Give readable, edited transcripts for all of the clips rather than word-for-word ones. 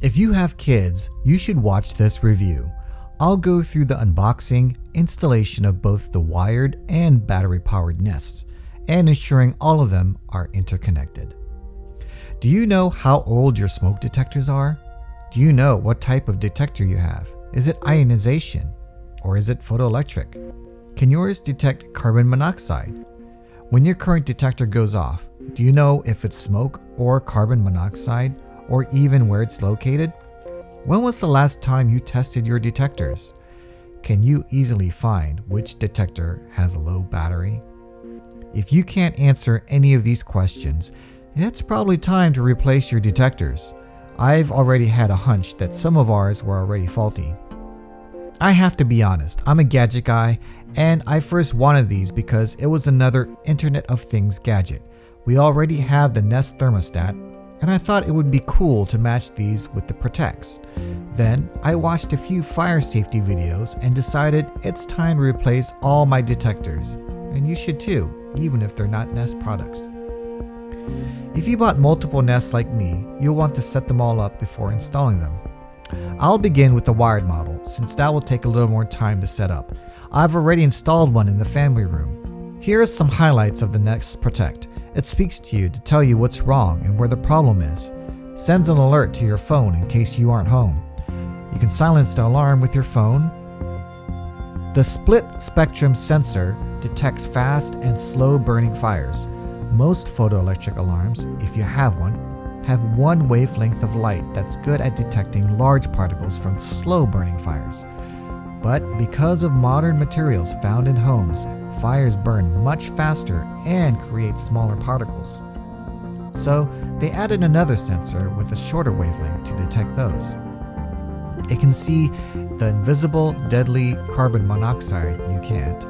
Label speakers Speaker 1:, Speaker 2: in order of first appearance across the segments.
Speaker 1: If you have kids, you should watch this review. I'll go through the unboxing, installation of both the wired and battery-powered nests, and ensuring all of them are interconnected. Do you know how old your smoke detectors are? Do you know what type of detector you have? Is it ionization or is it photoelectric? Can yours detect carbon monoxide? When your current detector goes off, do you know if it's smoke or carbon monoxide or even where it's located? When was the last time you tested your detectors? Can you easily find which detector has a low battery? If you can't answer any of these questions, it's probably time to replace your detectors. I've already had a hunch that some of ours were already faulty. I have to be honest, I'm a gadget guy, and I first wanted these because it was another Internet of Things gadget. We already have the Nest thermostat, and I thought it would be cool to match these with the Protects. Then I watched a few fire safety videos and decided it's time to replace all my detectors. And you should too, even if they're not Nest products. If you bought multiple Nests like me, you'll want to set them all up before installing them. I'll begin with the wired model, since that will take a little more time to set up. I've already installed one in the family room. Here are some highlights of the Nest Protect. It speaks to you to tell you what's wrong and where the problem is. Sends an alert to your phone in case you aren't home. You can silence the alarm with your phone. The split spectrum sensor detects fast and slow burning fires. Most photoelectric alarms, if you have one wavelength of light that's good at detecting large particles from slow burning fires. But because of modern materials found in homes, fires burn much faster and create smaller particles. So they added another sensor with a shorter wavelength to detect those. It can see the invisible, deadly carbon monoxide you can't,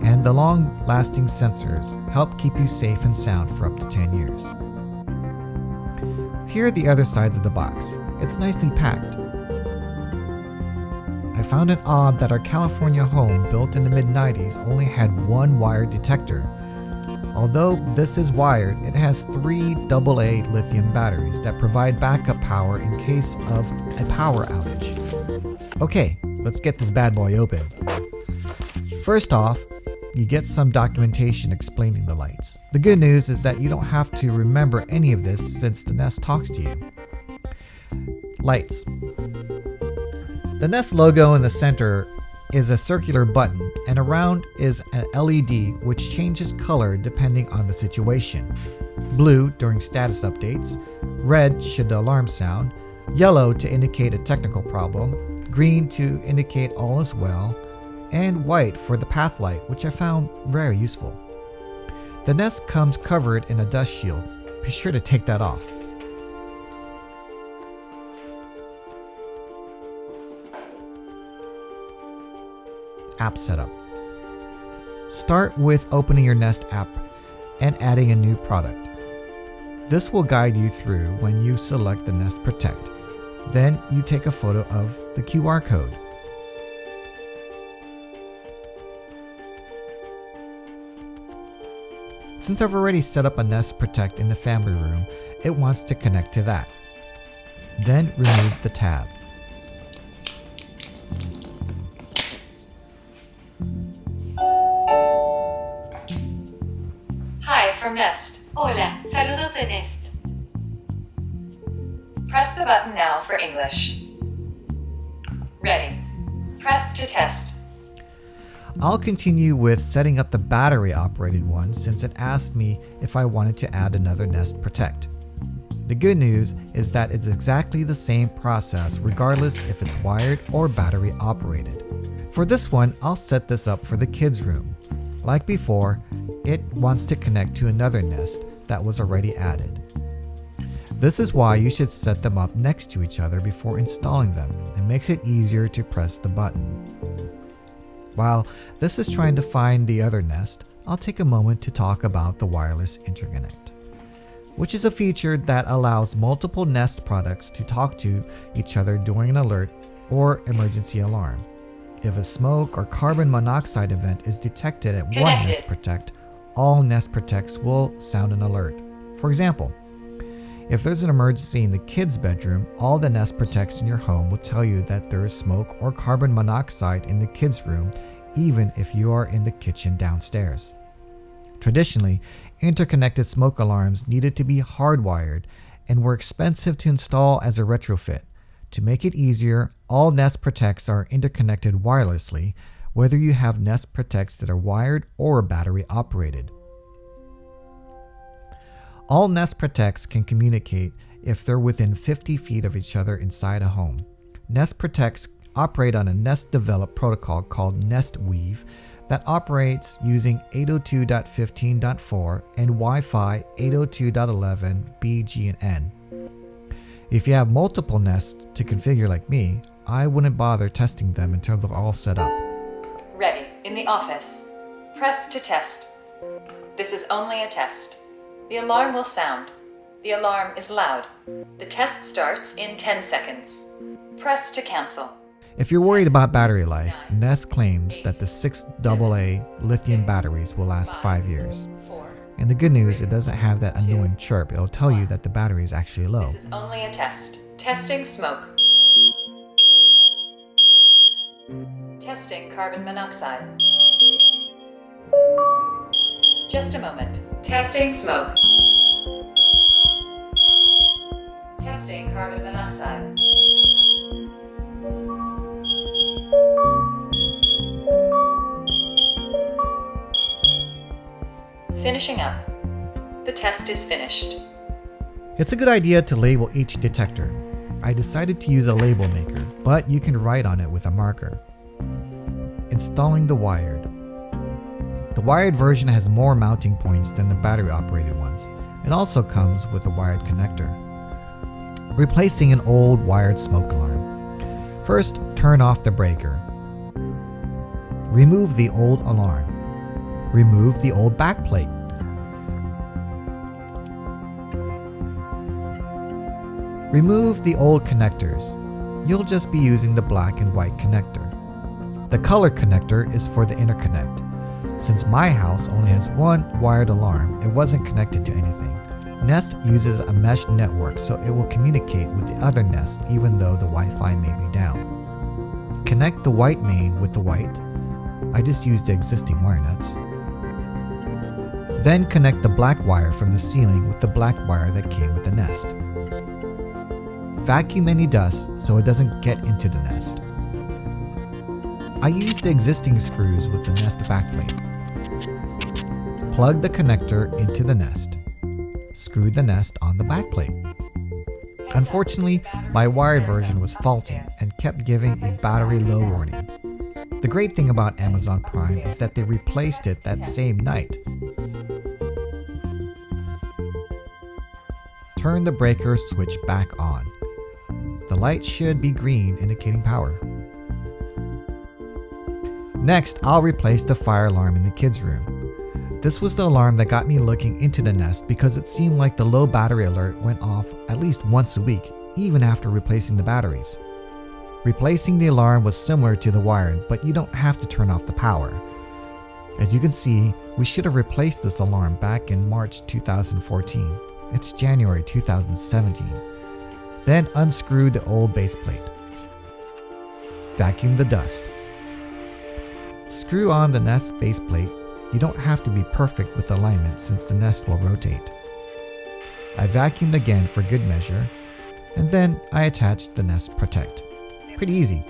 Speaker 1: and the long-lasting sensors help keep you safe and sound for up to 10 years. Here are the other sides of the box. It's nicely packed. I found it odd that our California home built in the mid-90s only had one wired detector. Although this is wired, it has 3 AA lithium batteries that provide backup power in case of a power outage. Okay, let's get this bad boy open. First off, you get some documentation explaining the lights. The good news is that you don't have to remember any of this since the Nest talks to you. Lights. The Nest logo in the center is a circular button, and around is an LED which changes color depending on the situation. Blue during status updates, red should the alarm sound, yellow to indicate a technical problem, green to indicate all is well, and white for the path light, which I found very useful. The Nest comes covered in a dust shield. Be sure to take that off. App setup. Start with opening your Nest app and adding a new product. This will guide you through when you select the Nest Protect. Then you take a photo of the QR code. Since I've already set up a Nest Protect in the family room, it wants to connect to that. Then remove the tab.
Speaker 2: Hi from Nest. Hola, saludos de Nest. Press the button now for English. Ready. Press to test.
Speaker 1: I'll continue with setting up the battery-operated one since it asked me if I wanted to add another Nest Protect. The good news is that it's exactly the same process regardless if it's wired or battery-operated. For this one, I'll set this up for the kids' room. Like before, it wants to connect to another Nest that was already added. This is why you should set them up next to each other before installing them. It makes it easier to press the button. While this is trying to find the other Nest, I'll take a moment to talk about the wireless interconnect, which is a feature that allows multiple Nest products to talk to each other during an alert or emergency alarm. If a smoke or carbon monoxide event is detected at one Nest Protect, all Nest Protects will sound an alert. For example, If there's an emergency in the kids' bedroom, all the Nest Protects in your home will tell you that there is smoke or carbon monoxide in the kids' room, even if you are in the kitchen downstairs. Traditionally, interconnected smoke alarms needed to be hardwired and were expensive to install as a retrofit. To make it easier, all Nest Protects are interconnected wirelessly, whether you have Nest Protects that are wired or battery operated. All Nest Protects can communicate if they're within 50 feet of each other inside a home. Nest Protects operate on a Nest-developed protocol called NestWeave that operates using 802.15.4 and Wi-Fi 802.11b, g, and n. If you have multiple Nests to configure like me, I wouldn't bother testing them until they're all set up.
Speaker 2: Ready. In the office. Press to test. This is only a test. The alarm will sound. The alarm is loud. The test starts in 10 seconds. Press to cancel.
Speaker 1: If you're worried about battery life, Nest claims that the 6 AA lithium batteries will last 5 years. And the good news, it doesn't have that annoying chirp. It'll tell you that the battery is actually low.
Speaker 2: This is only a test. Testing smoke. Testing carbon monoxide. Just a moment. Testing smoke. Testing carbon monoxide. Finishing up. The test is finished.
Speaker 1: It's a good idea to label each detector. I decided to use a label maker, but you can write on it with a marker. Installing the wired. The wired version has more mounting points than the battery-operated ones. It also comes with a wired connector. Replacing an old wired smoke alarm. First, turn off the breaker. Remove the old alarm. Remove the old backplate. Remove the old connectors. You'll just be using the black and white connector. The color connector is for the interconnect. Since my house only has one wired alarm, it wasn't connected to anything. Nest uses a mesh network, so it will communicate with the other Nest even though the Wi-Fi may be down. Connect the white main with the white. I just used the existing wire nuts. Then connect the black wire from the ceiling with the black wire that came with the Nest. Vacuum any dust so it doesn't get into the Nest. I used the existing screws with the Nest backplate. Plug the connector into the Nest. Screw the Nest on the backplate. Unfortunately, my wired version was faulty and kept giving a battery low warning. The great thing about Amazon Prime is that they replaced it that same night. Turn the breaker switch back on. The light should be green, indicating power. Next, I'll replace the fire alarm in the kids' room. This was the alarm that got me looking into the Nest because it seemed like the low battery alert went off at least once a week, even after replacing the batteries. Replacing the alarm was similar to the wired, but you don't have to turn off the power. As you can see, we should have replaced this alarm back in March 2014. It's January 2017. Then unscrew the old base plate. Vacuum the dust. Screw on the Nest base plate. You don't have to be perfect with alignment since the Nest will rotate. I vacuumed again for good measure, and then I attached the Nest Protect. Pretty easy.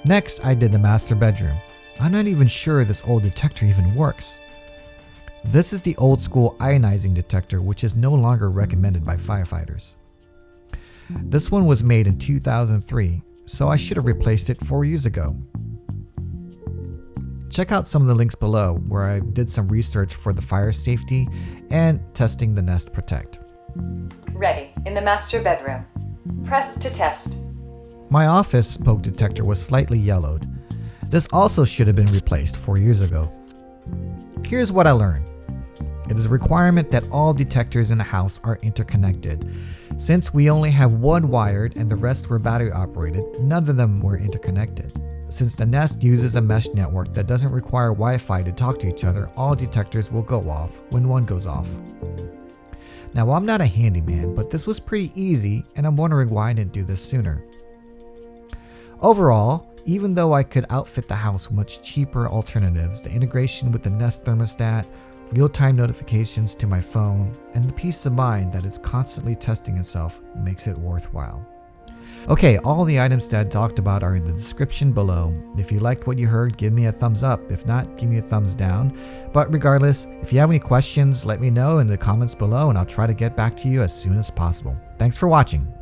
Speaker 1: Next, I did the master bedroom. I'm not even sure this old detector even works. This is the old school ionizing detector, which is no longer recommended by firefighters. This one was made in 2003, so I should have replaced it 4 years ago. Check out some of the links below where I did some research for the fire safety and testing the Nest Protect.
Speaker 2: Ready. In the master bedroom. Press to test.
Speaker 1: My office smoke detector was slightly yellowed. This also should have been replaced 4 years ago. Here's what I learned. It is a requirement that all detectors in a house are interconnected. Since we only have one wired and the rest were battery operated, none of them were interconnected. Since the Nest uses a mesh network that doesn't require Wi-Fi to talk to each other, all detectors will go off when one goes off. Now, I'm not a handyman, but this was pretty easy, and I'm wondering why I didn't do this sooner. Overall, even though I could outfit the house with much cheaper alternatives, the integration with the Nest thermostat, real-time notifications to my phone, and the peace of mind that it's constantly testing itself makes it worthwhile. Okay, all the items that I talked about are in the description below. If you liked what you heard, give me a thumbs up. If not, give me a thumbs down. But regardless, if you have any questions, let me know in the comments below and I'll try to get back to you as soon as possible. Thanks for watching.